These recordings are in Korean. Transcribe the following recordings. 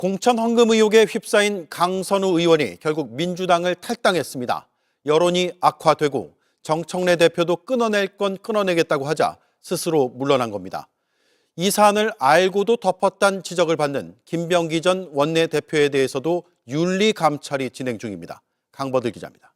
공천 헌금 의혹에 휩싸인 강선우 의원이 결국 민주당을 탈당했습니다. 여론이 악화되고 정청래 대표도 끊어낼 건 끊어내겠다고 하자 스스로 물러난 겁니다. 이 사안을 알고도 덮었다는 지적을 받는 김병기 전 원내대표에 대해서도 윤리감찰이 진행 중입니다. 강버들 기자입니다.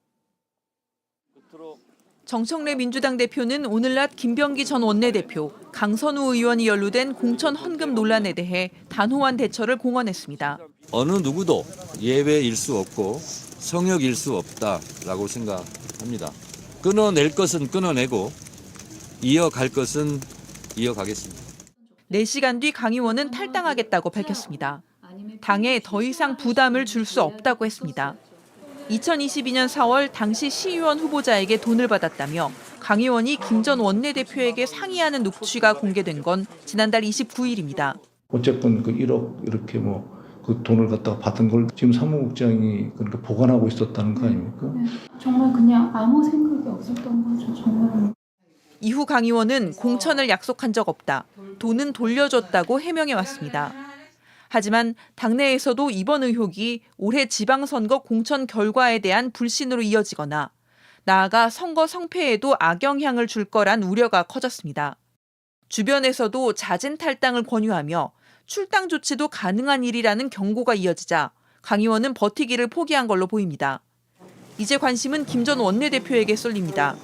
정청래 민주당 대표는 오늘 낮 김병기 전 원내대표, 강선우 의원이 연루된 공천 헌금 논란에 대해 단호한 대처를 공언했습니다. 어느 누구도 예외일 수 없고 성역일 수 없다라고 생각합니다. 끊어낼 것은 끊어내고 이어갈 것은 이어가겠습니다. 4시간 뒤 강 의원은 탈당하겠다고 밝혔습니다. 당에 더 이상 부담을 줄 수 없다고 했습니다. 2022년 4월 당시 시의원 후보자에게 돈을 받았다며 강 의원이 김 전 원내대표에게 상의하는 녹취가 공개된 건 지난달 29일입니다. 어쨌건 그 1억 이렇게 그 돈을 갖다가 받은 걸 지금 사무국장이 그렇게 보관하고 있었다는 거 아닙니까? 네, 정말 그냥 아무 생각이 없었던 거죠. 정말. 이후 강 의원은 공천을 약속한 적 없다. 돈은 돌려줬다고 해명해 왔습니다. 하지만 당내에서도 이번 의혹이 올해 지방선거 공천 결과에 대한 불신으로 이어지거나 나아가 선거 성패에도 악영향을 줄 거란 우려가 커졌습니다. 주변에서도 잦은 탈당을 권유하며 출당 조치도 가능한 일이라는 경고가 이어지자 강 의원은 버티기를 포기한 걸로 보입니다. 이제 관심은 김 전 원내대표에게 쏠립니다.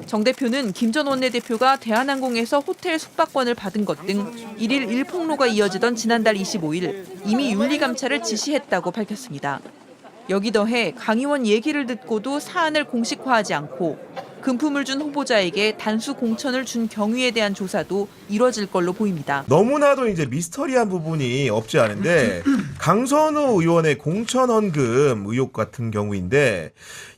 정 대표는 김 전 원내대표가 대한항공에서 호텔 숙박권을 받은 것 등 1일 일폭로가 이어지던 지난달 25일 이미 윤리감찰을 지시했다고 밝혔습니다. 여기 더해 강 의원 얘기를 듣고도 사안을 공식화하지 않고 금품을 준 후보자에게 단수 공천을 준 경위에 대한 조사도 이뤄질 걸로 보입니다. 너무나도 이제 미스터리한 부분이 없지 않은데 강선우 의원의 공천 헌금 의혹 같은 경우인데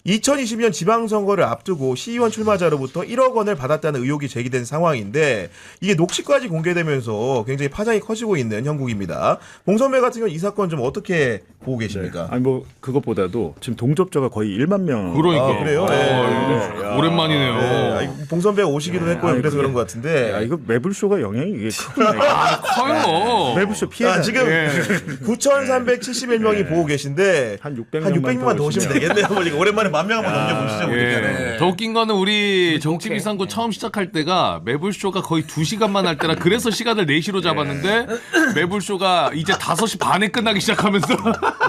2020년 지방선거를 앞두고 시의원 출마자로부터 1억 원을 받았다는 의혹이 제기된 상황인데 이게 녹취까지 공개되면서 굉장히 파장이 커지고 있는 형국입니다. 봉 선배 같은 경우 이 사건 좀 어떻게 보고 계십니까? 네. 아니 그것보다도 지금 동접자가 거의 1만 명. 그러니까. 아, 그래요? 네. 오랜만이네요. 네. 봉 선배가 오시기도 했고요. 그래서 그런 것 같은데. 야, 이거 매불쇼가 영향이 이게 크구나. 커요. 매불쇼 피해자. 지금 9,371명이 보고 계신데 한 600명만, 600명만 더 오시면 되겠네요. 보니까 오랜만에 10,000명 한번 넘겨보시죠. 보니까. 더 웃긴 거는 우리 정치비상구 처음 시작할 때가 매불쇼가 거의 2시간만 할 때라 그래서 시간을 4시로 잡았는데 매불쇼가 이제 5시 반에 끝나기 시작하면서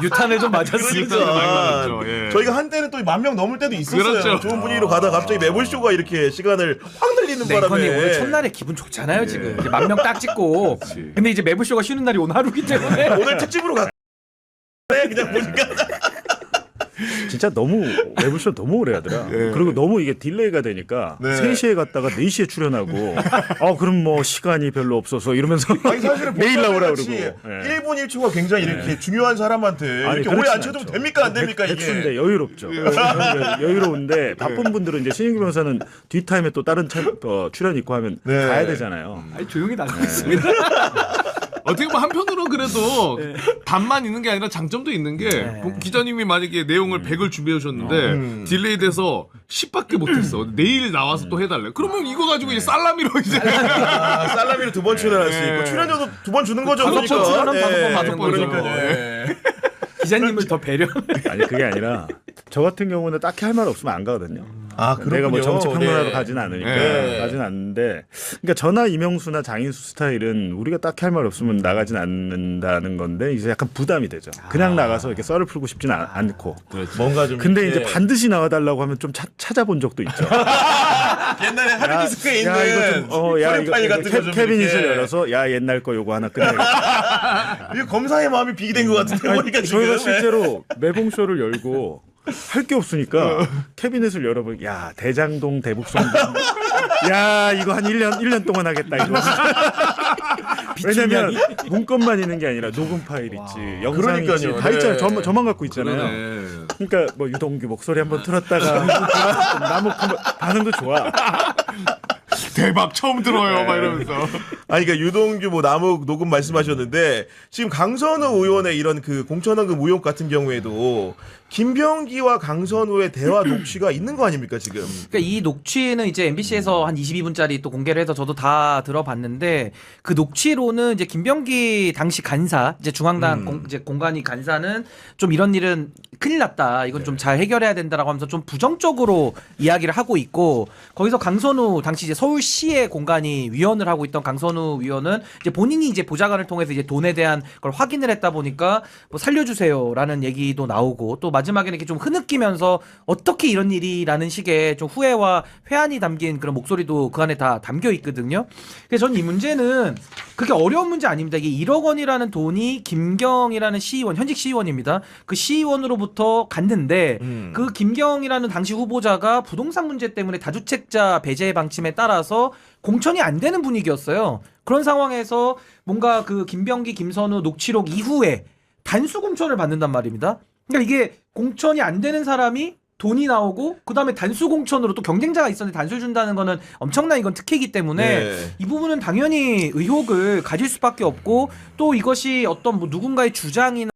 유탄에 좀 맞았습니다. 그러니까 저희가 한때는 또 10,000명 넘을 때도 있었어요. 그렇죠. 좋은 분위기로 가다가 갑자기 매불쇼가 이렇게 시간을 확 늘리는 네, 바람에. 오늘 첫날에 기분 좋잖아요 지금. 이제 10,000명 딱 찍고. 근데 이제 매불쇼가 쉬는 날이 오늘 하루기 때문에. 오늘 특집으로 가. 그냥 보니까. 진짜 너무 매불쇼 너무 오래 하더라. 그리고 너무 이게 딜레이가 되니까 3시에 갔다가 4시에 출연하고 그럼 뭐 시간이 별로 없어서 이러면서 아니 사실은 매일 나오라 그러고. 1분 1초가 굉장히 이렇게 중요한 사람한테 이렇게 오래 안 쳐도 됩니까 안 됩니까 이게? 백수인데 여유롭죠. 여유로운데 바쁜 분들은 이제 신인규 변호사는 뒷타임에 또 다른 출연 있고 하면 가야 되잖아요. 아니, 조용히 나가고 있습니다. 어떻게 보면 한편으로 그래도 단만 있는 게 아니라 장점도 있는 게 기자님이 만약에 내용을 100을 준비해 오셨는데 딜레이 돼서 10밖에 못했어. 내일 나와서 또 해달래. 그러면 이거 가지고 이제 살라미로 이제 살라미로 2번 출연할 수 있고 출연료도 2번 주는 거죠. 5번 출연하면 5번 받는 거죠. 그러니까요. 기자님을 더 배려. 아니 그게 아니라 저 같은 경우는 딱히 할 말 없으면 안 가거든요. 내가 뭐 정치 평론하러 가지는 않으니까 가지는 않는데, 그러니까 저나 이명수나 장인수 스타일은 우리가 딱히 할 말 없으면 나가진 않는다는 건데 이제 약간 부담이 되죠. 그냥 나가서 이렇게 썰을 풀고 싶지는 않고. 뭔가 좀. 근데 이제 반드시 나와달라고 하면 좀 찾아본 적도 있죠. 옛날에 하드디스크에 있는 이거 파일 같은 거 좀 캐비닛을 열어서 옛날 거 요거 하나 끝내야겠다. 이거 검사의 마음이 비기된 것 같은데 보니까 지금. 저희가 실제로 매봉쇼를 열고 할 게 없으니까 캐비넷을 열어보니 대장동 대북송 이거 한 1년 동안 하겠다 이거. 왜냐면 문건만 있는 게 아니라 녹음 파일 있지, 영상 있지, 다 있잖아요. 저만 갖고 있잖아요. 그러니까 뭐 유동규 목소리 한번 틀었다가 나무 반응도 좋아. 대박 처음 들어요. 막 이러면서. 아니 그러니까 유동규 뭐 남욱 녹음 말씀하셨는데 지금 강선우 의원의 이런 그 공천원금 의혹 같은 경우에도 김병기와 강선우의 대화 녹취가 있는 거 아닙니까 지금? 그러니까 이 녹취는 이제 MBC에서 한 22분짜리 또 공개를 해서 저도 다 들어봤는데 그 녹취로는 이제 김병기 당시 간사 이제 중앙당 이제 공관위 간사는 좀 이런 일은 큰일 났다. 이건 좀 잘 해결해야 된다라고 하면서 좀 부정적으로 이야기를 하고 있고 거기서 강선우 당시 이제 서울시의 공관위 위원을 하고 있던 강선우 위원은 이제 본인이 이제 보좌관을 통해서 이제 돈에 대한 걸 확인을 했다 보니까 뭐 살려주세요라는 얘기도 나오고 또 마지막에는 이렇게 좀 흐느끼면서 어떻게 이런 일이라는 식의 좀 후회와 회한이 담긴 그런 목소리도 그 안에 다 담겨 있거든요. 그래서 저는 이 문제는 그렇게 어려운 문제 아닙니다. 이게 1억 원이라는 돈이 김경이라는 시의원, 현직 시의원입니다. 그 시의원으로부터 갔는데 그 김경이라는 당시 후보자가 부동산 문제 때문에 다주택자 배제 방침에 따라서 공천이 안 되는 분위기였어요. 그런 상황에서 뭔가 그 김병기, 김선우 녹취록 이후에 단수 공천을 받는단 말입니다. 그러니까 이게 공천이 안 되는 사람이 돈이 나오고 그다음에 단수 공천으로 또 경쟁자가 있었는데 단수를 준다는 거는 엄청난 이건 특혜이기 때문에 이 부분은 당연히 의혹을 가질 수밖에 없고 또 이것이 어떤 뭐 누군가의 주장이나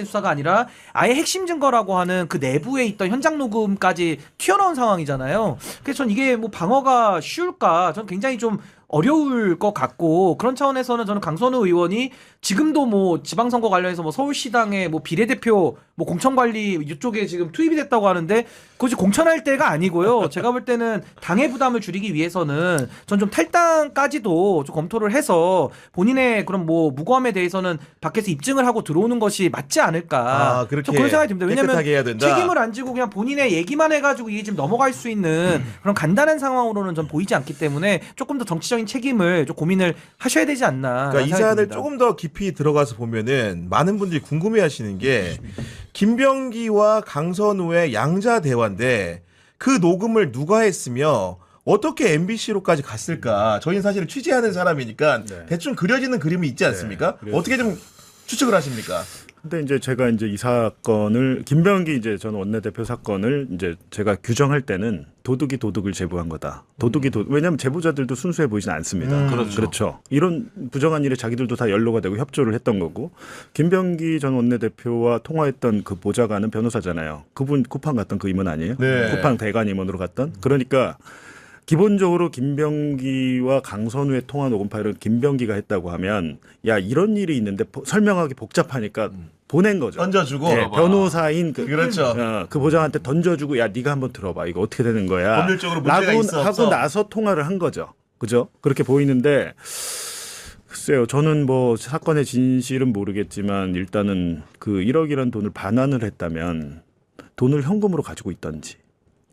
수사가 아니라 아예 핵심 증거라고 하는 그 내부에 있던 현장 녹음까지 튀어나온 상황이잖아요. 그래서 전 이게 뭐 방어가 쉬울까? 전 굉장히 좀 어려울 것 같고 그런 차원에서는 저는 강선우 의원이 지금도 뭐 지방선거 관련해서 뭐 서울시당의 뭐 비례대표 뭐 공천관리 이쪽에 지금 투입이 됐다고 하는데 그것이 공천할 때가 아니고요. 제가 볼 때는 당의 부담을 줄이기 위해서는 전 좀 탈당까지도 좀 검토를 해서 본인의 그런 뭐 무고함에 대해서는 밖에서 입증을 하고 들어오는 것이 맞지 않을까. 그렇게 그런 생각이 듭니다. 왜냐하면 깨끗하게 해야 된다. 책임을 안 지고 그냥 본인의 얘기만 해가지고 이게 지금 넘어갈 수 있는 그런 간단한 상황으로는 전 보이지 않기 때문에 조금 더 정치적인 책임을 좀 고민을 하셔야 되지 않나. 그러니까 이 사안을 조금 더 깊이 들어가서 보면은 많은 분들이 궁금해하시는 게 김병기와 강선우의 양자 대화인데 그 녹음을 누가 했으며 어떻게 MBC로까지 갔을까? 저희는 사실 취재하는 사람이니까 대충 그려지는 그림이 있지 않습니까? 어떻게 좀 추측을 하십니까? 근데 이제 제가 이제 이 사건을 김병기 이제 전 원내대표 사건을 이제 제가 규정할 때는 도둑이 도둑을 제보한 거다. 왜냐하면 제보자들도 순수해 보이진 않습니다. 그렇죠. 이런 부정한 일에 자기들도 다 연루가 되고 협조를 했던 거고 김병기 전 원내대표와 통화했던 그 보좌관은 변호사잖아요. 그분 쿠팡 갔던 그 임원 아니에요? 네. 쿠팡 대관 임원으로 갔던. 그러니까 기본적으로 김병기와 강선우의 통화 녹음 파일은 김병기가 했다고 하면 야 이런 일이 있는데 설명하기 복잡하니까 보낸 거죠. 던져주고 변호사인 그렇죠. 그 보장한테 던져주고 야 네가 한번 들어봐 이거 어떻게 되는 거야. 법률적으로 문제가 있어 하고 없어. 나서 통화를 한 거죠. 그죠? 그렇게 보이는데 글쎄요. 저는 뭐 사건의 진실은 모르겠지만 일단은 그 1억이라는 돈을 반환을 했다면 돈을 현금으로 가지고 있던지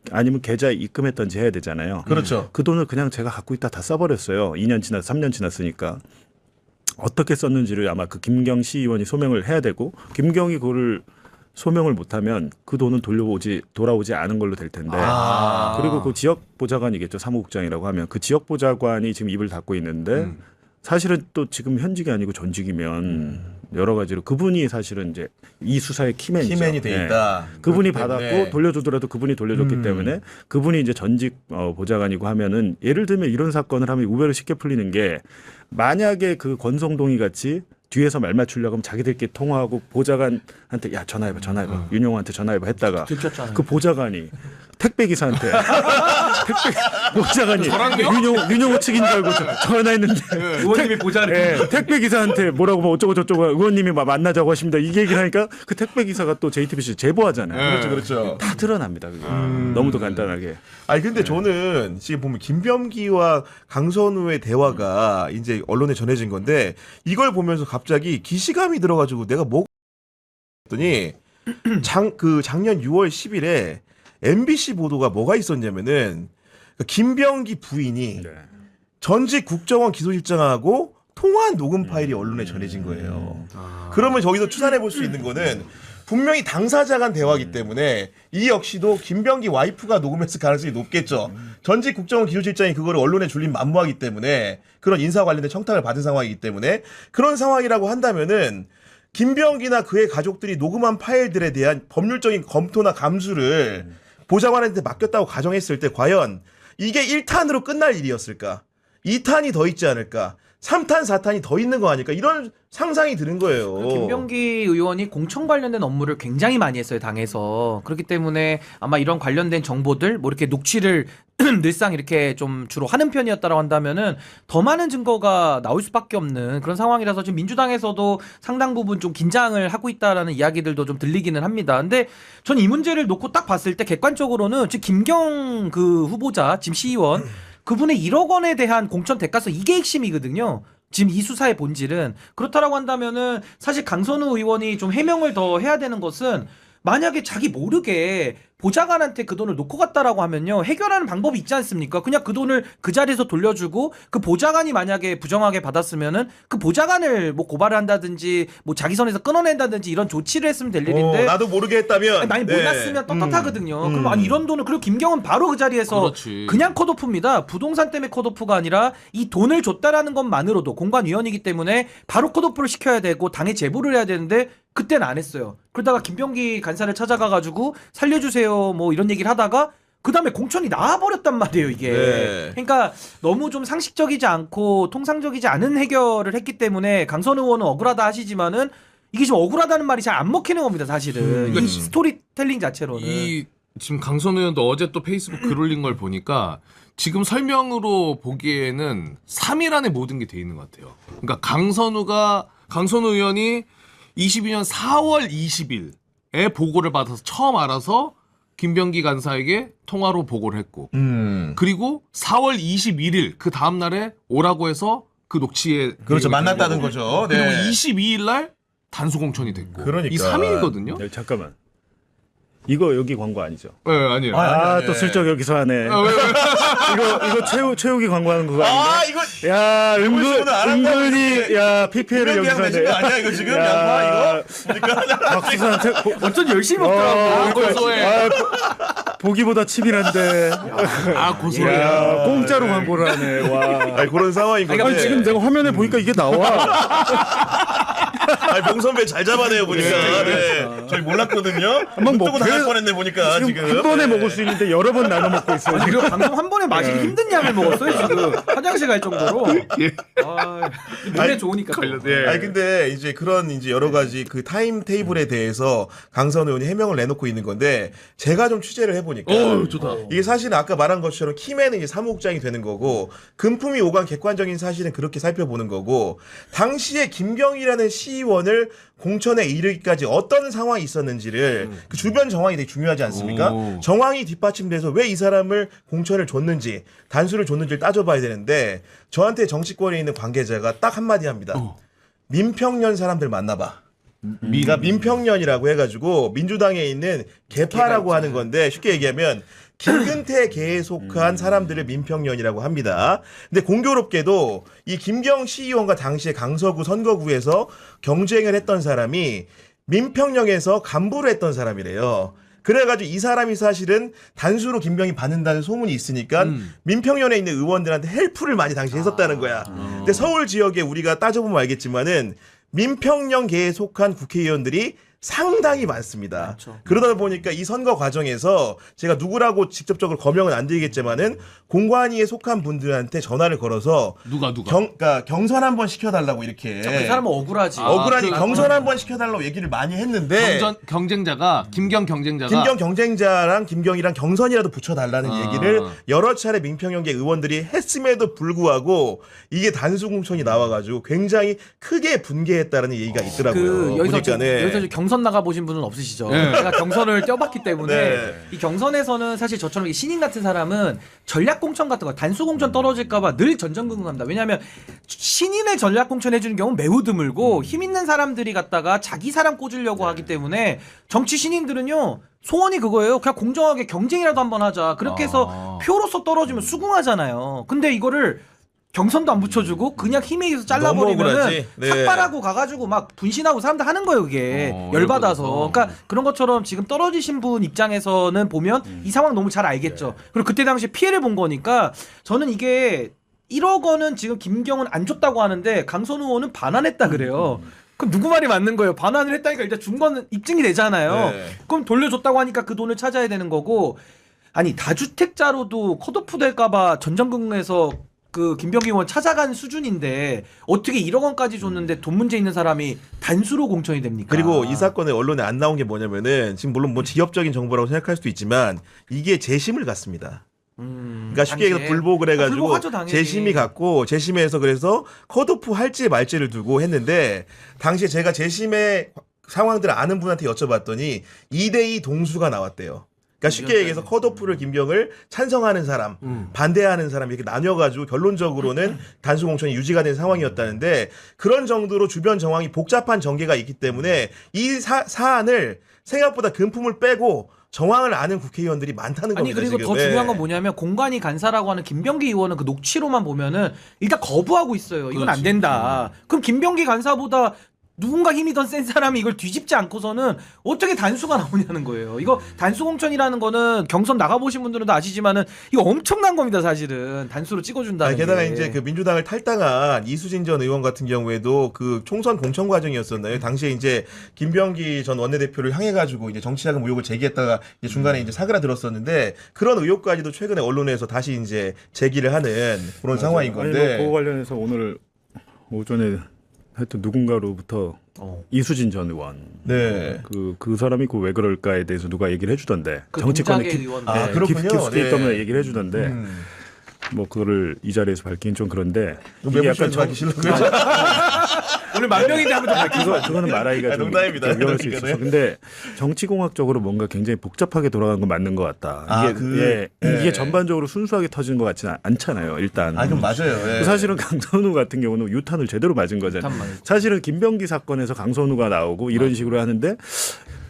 아니면 계좌에 입금했던지 해야 되잖아요. 그렇죠. 그 돈을 그냥 제가 갖고 있다 다 써버렸어요. 2년 지나 3년 지났으니까. 어떻게 썼는지를 아마 그 김경 시의원이 소명을 해야 되고 김경이 그거를 소명을 못하면 그 돈은 돌아오지 않은 걸로 될 텐데. 그리고 그 지역 보좌관이겠죠. 사무국장이라고 하면 그 지역 보좌관이 지금 입을 닫고 있는데 사실은 또 지금 현직이 아니고 전직이면 여러 가지로 그분이 사실은 이제 이 수사의 키맨이죠. 키맨이 돼 있다. 그분이 그렇기 때문에. 받았고 돌려주더라도 그분이 돌려줬기 때문에 그분이 이제 전직 보좌관이고 하면은 예를 들면 이런 사건을 하면 우배로 쉽게 풀리는 게 만약에 그 권성동이 같이 뒤에서 말 맞추려고 하면 자기들끼리 통화하고 보좌관한테 야 전화해봐 윤용호한테 전화해봐 했다가 들켰잖아요. 그 보좌관이 택배 기사한테 보좌관이 윤용호 측인 줄 알고 전화했는데 의원님이 보좌를 택배 기사한테 뭐라고 뭐 어쩌고 저쩌고 의원님이 만나자고 하십니다. 이 얘기를 하니까 그 택배 기사가 또 JTBC 제보하잖아요. 그렇죠. 다 드러납니다. 그게. 너무도 간단하게. 아니 근데 저는 지금 보면 김병기와 강선우의 대화가 이제 언론에 전해진 건데 이걸 보면서 갑자기 기시감이 들어가지고 내가 뭐 했더니 작년 6월 10일에 MBC 보도가 뭐가 있었냐면은 김병기 부인이 전직 국정원 기소실장하고 통화한 녹음 파일이 언론에 전해진 거예요. 그러면 저기서 추산해 볼 수 있는 거는 분명히 당사자 간 대화이기 때문에 이 역시도 김병기 와이프가 녹음했을 가능성이 높겠죠. 전직 국정원 기소실장이 그거를 언론에 줄림 만무하기 때문에 그런 인사 관련된 청탁을 받은 상황이기 때문에 그런 상황이라고 한다면은 김병기나 그의 가족들이 녹음한 파일들에 대한 법률적인 검토나 감수를 보좌관한테 맡겼다고 가정했을 때 과연 이게 1탄으로 끝날 일이었을까? 2탄이 더 있지 않을까? 3탄, 4탄이 더 있는 거 아닐까? 이런 상상이 드는 거예요. 김병기 의원이 공천 관련된 업무를 굉장히 많이 했어요, 당에서. 그렇기 때문에 아마 이런 관련된 정보들, 뭐 이렇게 녹취를 늘상 이렇게 좀 주로 하는 편이었다라고 한다면은 더 많은 증거가 나올 수밖에 없는 그런 상황이라서 지금 민주당에서도 상당 부분 좀 긴장을 하고 있다라는 이야기들도 좀 들리기는 합니다. 근데 전 이 문제를 놓고 딱 봤을 때 객관적으로는 지금 김경 그 후보자, 지금 시의원, 그분의 1억 원에 대한 공천 대가서 이게 핵심이거든요. 지금 이 수사의 본질은. 그렇다라고 한다면은 사실 강선우 의원이 좀 해명을 더 해야 되는 것은 만약에 자기 모르게 보좌관한테 그 돈을 놓고 갔다라고 하면요, 해결하는 방법이 있지 않습니까? 그냥 그 돈을 그 자리에서 돌려주고 그 보좌관이 만약에 부정하게 받았으면은 그 보좌관을 뭐 고발을 한다든지 뭐 자기 선에서 끊어낸다든지 이런 조치를 했으면 될 일인데 나도 모르게 했다면 많이 몰랐으면 떳떳하거든요. 그럼 아니 이런 돈을, 그리고 김경은 바로 그 자리에서 그렇지. 그냥 컷오프입니다. 부동산 때문에 컷오프가 아니라 이 돈을 줬다라는 것만으로도 공관위원이기 때문에 바로 컷오프를 시켜야 되고 당에 제보를 해야 되는데 그때는 안 했어요. 그러다가 김병기 간사를 찾아가가지고 살려주세요 뭐 이런 얘기를 하다가 그 다음에 공천이 나와버렸단 말이에요, 이게. 네. 그러니까 너무 좀 상식적이지 않고 통상적이지 않은 해결을 했기 때문에 강선 의원은 억울하다 하시지만은 이게 좀 억울하다는 말이 잘 안 먹히는 겁니다, 사실은. 이 스토리텔링 자체로는. 지금 강선 의원도 어제 또 페이스북 글 올린 걸 보니까 지금 설명으로 보기에는 3일 안에 모든 게 돼 있는 것 같아요. 그러니까 강선우 의원이 22년 4월 20일에 보고를 받아서 처음 알아서 김병기 간사에게 통화로 보고를 했고, 그리고 4월 21일 그 다음 날에 오라고 해서 그 녹취에 그렇죠. 만났다는 거죠. 그리고 네. 22일 날 단수 공천이 됐고. 그러니까. 이 3일이거든요. 네, 잠깐만. 이거 여기 광고 아니죠? 네, 아니에요. 아, 또 슬쩍 여기서 하네. 이거 최욱이 광고하는 그거 아닌가? 이거 야, 보시면 안 한다고 은근히, 야, PPL을 여기서 내신 거 아니야 이거 지금? 양파 이거? 박수산한테 완전 열심히 먹더라고. 고소해. 보기보다 치밀한데. 고소해. 야, 공짜로 광고를 하네. 와. 아니, 그런 상황인 건데. 아니, 지금 내가 화면에 보니까 이게 나와. 아니, 봉 선배 잘 잡아내요 보니까. 네. 저희 몰랐거든요. 한번 뜨고 나갈 먹게. 뻔했네 보니까 지금. 한 번에 네. 먹을 수 있는데 여러 번 나눠 먹고 있어요. 아니, 이거 방송 한 번에 마시기 힘든 양을 먹었어요, 지금. 화장실 갈 정도로. 몸에 좋으니까. 또. 아니 근데 이제 그런 이제 여러 가지 그 타임 테이블에 대해서 강선 의원이 해명을 내놓고 있는 건데 제가 좀 취재를 해보니까 좋다. 이게 사실은 아까 말한 것처럼 키맨은 이제 사무국장이 되는 거고 금품이 오간 객관적인 사실은 그렇게 살펴보는 거고 당시에 김경이라는 시의원을 공천에 이르기까지 어떤 상황이 있었는지를 그 주변 정황이 되게 중요하지 않습니까? 정황이 뒷받침돼서 왜 이 사람을 공천을 줬는지 단수를 줬는지를 따져봐야 되는데 저한테 정치권에 있는 관계자가 딱 한마디 합니다. 민평년 사람들 만나봐. 그러니까 민평년이라고 해가지고 민주당에 있는 개파라고 하는 건데 쉽게 얘기하면 김근태 계에 속한 사람들을 민평년이라고 합니다. 근데 공교롭게도 이 김경 시의원과 당시에 강서구 선거구에서 경쟁을 했던 사람이 민평령에서 간부를 했던 사람이래요. 그래가지고 이 사람이 사실은 단수로 김병이 받는다는 소문이 있으니까 민평년에 있는 의원들한테 헬프를 많이 당시 했었다는 거야. 근데 서울 지역에 우리가 따져보면 알겠지만은 민평령계에 속한 국회의원들이 상당히 많습니다. 그렇죠. 그러다 보니까 이 선거 과정에서 제가 누구라고 직접적으로 거명은 안 드리겠지만은 공관위에 속한 분들한테 전화를 걸어서 누가 그러니까 경선 한번 시켜달라고 이렇게 그 사람은 억울하지. 억울하니 경선 한번 시켜달라고 얘기를 많이 했는데 경쟁자가 김경 경쟁자가 김경 경쟁자랑 김경이랑 경선이라도 붙여달라는 얘기를 여러 차례 민평연계 의원들이 했음에도 불구하고 이게 단수 공천이 나와가지고 굉장히 크게 분개했다는 얘기가 있더라고요. 여기서 보니까는. 경선 나가 보신 분은 없으시죠? 네. 제가 경선을 뛰어봤기 때문에 네. 이 경선에서는 사실 저처럼 신인 같은 사람은 전략 공천 같은 거 단수 공천 떨어질까봐 늘 전전긍긍합니다. 왜냐하면 신인을 전략 공천 해주는 경우는 매우 드물고 힘 있는 사람들이 갖다가 자기 사람 꽂으려고 하기 때문에 정치 신인들은요. 소원이 그거예요. 그냥 공정하게 경쟁이라도 한번 하자. 그렇게 해서 표로서 떨어지면 수긍하잖아요. 근데 이거를 경선도 안 붙여주고 그냥 힘에 의해서 잘라버리면은 네. 삭발하고 가가지고 막 분신하고 사람들 하는 거예요 그게 열받아서. 그러니까 그런 것처럼 지금 떨어지신 분 입장에서는 보면 이 상황 너무 잘 알겠죠. 그리고 그때 당시에 피해를 본 거니까 저는 이게 1억 원은 지금 김경은 안 줬다고 하는데 강선우 의원은 반환했다 그래요. 그럼 누구 말이 맞는 거예요? 반환을 했다니까 일단 준 거는 입증이 되잖아요. 네. 그럼 돌려줬다고 하니까 그 돈을 찾아야 되는 거고. 아니 다주택자로도 컷오프 될까봐 전전긍긍해서 그 김병기 의원 찾아간 수준인데 어떻게 1억 원까지 줬는데 돈 문제 있는 사람이 단수로 공천이 됩니까? 그리고 이 사건에 언론에 안 나온 게 뭐냐면은 지금 물론 뭐 지엽적인 정보라고 생각할 수도 있지만 이게 재심을 갔습니다. 그러니까 쉽게 얘기해서 당시에. 불복을 해가지고 불복하죠, 당연히. 재심이 갔고 재심에서 그래서 컷오프 할지 말지를 두고 했는데 당시에 제가 재심의 상황들을 아는 분한테 여쭤봤더니 2대2 동수가 나왔대요. 그러니까 쉽게 얘기해서 컷오프를 김경을 찬성하는 사람, 반대하는 사람 이렇게 나뉘어가지고 결론적으로는 단수 공천이 유지가 된 상황이었다는데 그런 정도로 주변 정황이 복잡한 전개가 있기 때문에 이 사안을 생각보다 금품을 빼고 정황을 아는 국회의원들이 많다는 아니 겁니다. 그리고 지금. 더 중요한 건 뭐냐면 공관위 간사라고 하는 김병기 의원은 그 녹취로만 보면은 일단 거부하고 있어요. 이건 안 된다. 그럼 김병기 간사보다 누군가 힘이 더 센 사람이 이걸 뒤집지 않고서는 어떻게 단수가 나오냐는 거예요. 이거 단수 공천이라는 거는 경선 나가보신 분들은 다 아시지만은 이거 엄청난 겁니다, 사실은. 단수로 찍어준다는 게. 게다가 이제 그 민주당을 탈당한 이수진 전 의원 같은 경우에도 그 총선 공천 과정이었었나요? 당시에 이제 김병기 전 원내대표를 향해가지고 이제 정치자금 의혹을 제기했다가 이제 중간에 이제 사그라들었었는데 그런 의혹까지도 최근에 언론에서 다시 이제 제기를 하는 그런 상황인 건데. 아니, 뭐 그거 관련해서 오늘 오전에 하여튼 누군가로부터 이수진 전 의원 네. 그 사람이 그 왜 그럴까에 대해서 누가 얘기를 해주던데 그 정치권의 동작의 의원. 그렇군요. 깁스케이 네. 때문에 얘기를 해주던데 뭐 그거를 이 자리에서 밝히긴 좀 그런데 이게 매부쇼에서 약간 밝히시려고요? 오늘 만명인데 한번 더 밝히고. 그거는 말하기가 좀 농담입니다. 위험할 수 있어서 근데 정치공학적으로 뭔가 굉장히 복잡하게 돌아간 건 맞는 것 같다. 이게 전반적으로 순수하게 터지는 것 같지는 않잖아요. 일단 그럼 맞아요. 예. 사실은 강선우 같은 경우는 유탄을 제대로 맞은 거잖아요. 사실은 김병기 사건에서 강선우가 나오고 이런 식으로 하는데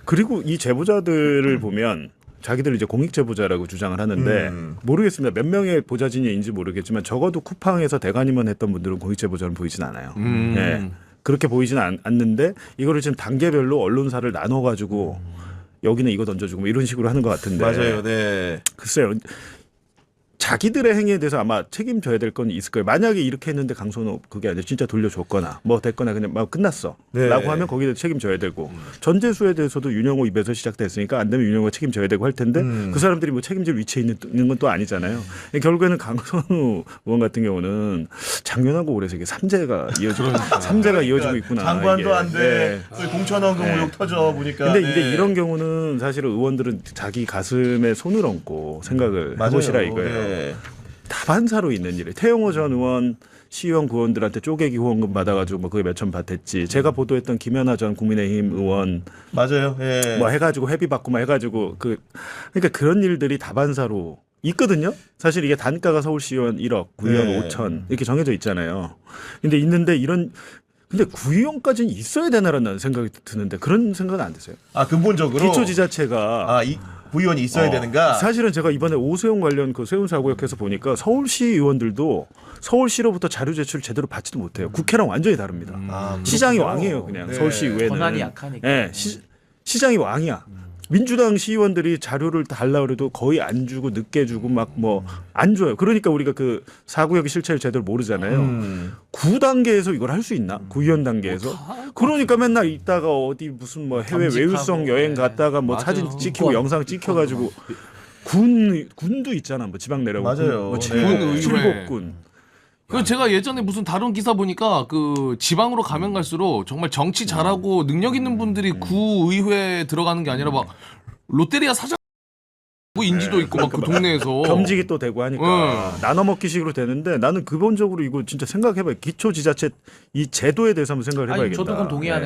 그리고 이 제보자들을 보면 자기들 이제 공익 제보자라고 주장을 하는데 모르겠습니다. 몇 명의 보좌진인지 모르겠지만 적어도 쿠팡에서 대관임원 했던 분들은 공익 제보자는 보이진 않아요. 예. 그렇게 보이진 않는데 이거를 지금 단계별로 언론사를 나눠가지고 여기는 이거 던져주고 뭐 이런 식으로 하는 것 같은데. 맞아요. 네. 글쎄요. 자기들의 행위에 대해서 아마 책임져야 될 건 있을 거예요. 만약에 이렇게 했는데 강선우 그게 아니라 진짜 돌려줬거나 뭐 됐거나 그냥 막 끝났어. 네. 라고 하면 거기에 책임져야 되고 전재수에 대해서도 윤영호 입에서 시작됐으니까 안 되면 윤영호가 책임져야 되고 할 텐데 그 사람들이 뭐 책임질 위치에 있는 건 또 아니잖아요. 결국에는 강선우 의원 같은 경우는 작년하고 올해서 이게 삼재가 이어지고 있구나. 장관도 이게. 안 돼. 공천원금 의혹 터져 보니까. 근데 이제 이런 경우는 사실은 의원들은 자기 가슴에 손을 얹고 생각을 해보시라 이거예요. 네. 다반사로 있는 일이에요. 태영호 전 의원 시의원 구원들한테 쪼개기 후원금 받아가지고 뭐 그게 몇천 받았지. 제가 보도했던 김연아 전 국민의힘 의원 맞아요. 예. 뭐 해가지고 회비 받고 뭐 해가지고 그러니까 그런 일들이 다반사로 있거든요. 사실 이게 단가가 서울시의원 1억, 구의원 5천 이렇게 정해져 있잖아요. 근데 근데 구의원까지는 있어야 되나라는 생각이 드는데 그런 생각은 안 드세요? 근본적으로 기초지자체가 구의원이 있어야 되는가? 사실은 제가 이번에 오세훈 관련 그 세운 사고역에서 보니까 서울시 의원들도 서울시로부터 자료 제출을 제대로 받지도 못해요. 국회랑 완전히 다릅니다. 시장이 왕이에요, 그냥. 서울시 의회는. 권한이 약하니까. 네, 시장이 왕이야. 민주당 시의원들이 자료를 달라고 해도 거의 안 주고 늦게 주고 막 뭐 안 줘요. 그러니까 우리가 그 사구역의 실체를 제대로 모르잖아요. 9단계에서 이걸 할 수 있나? 구의원 단계에서. 그러니까 맨날 있다가 어디 무슨 뭐 해외 외유성 여행 갔다가 뭐 사진 찍히고 영상 찍혀가지고 군도 있잖아. 뭐 지방 내려오고. 맞아요. 뭐 네. 출복군. 그 제가 예전에 무슨 다른 기사 보니까 그 지방으로 가면 갈수록 정말 정치 잘하고 능력 있는 분들이 구의회에 들어가는 게 아니라 막 롯데리아 사장 인지도 있고 막 그 동네에서 겸직이 또 되고 하니까 나눠 먹기식으로 되는데 나는 근본적으로 이거 진짜 생각해봐요. 기초지자체 이 제도에 대해서 한번 생각을 해봐야겠다. 저도 그건 동의하는.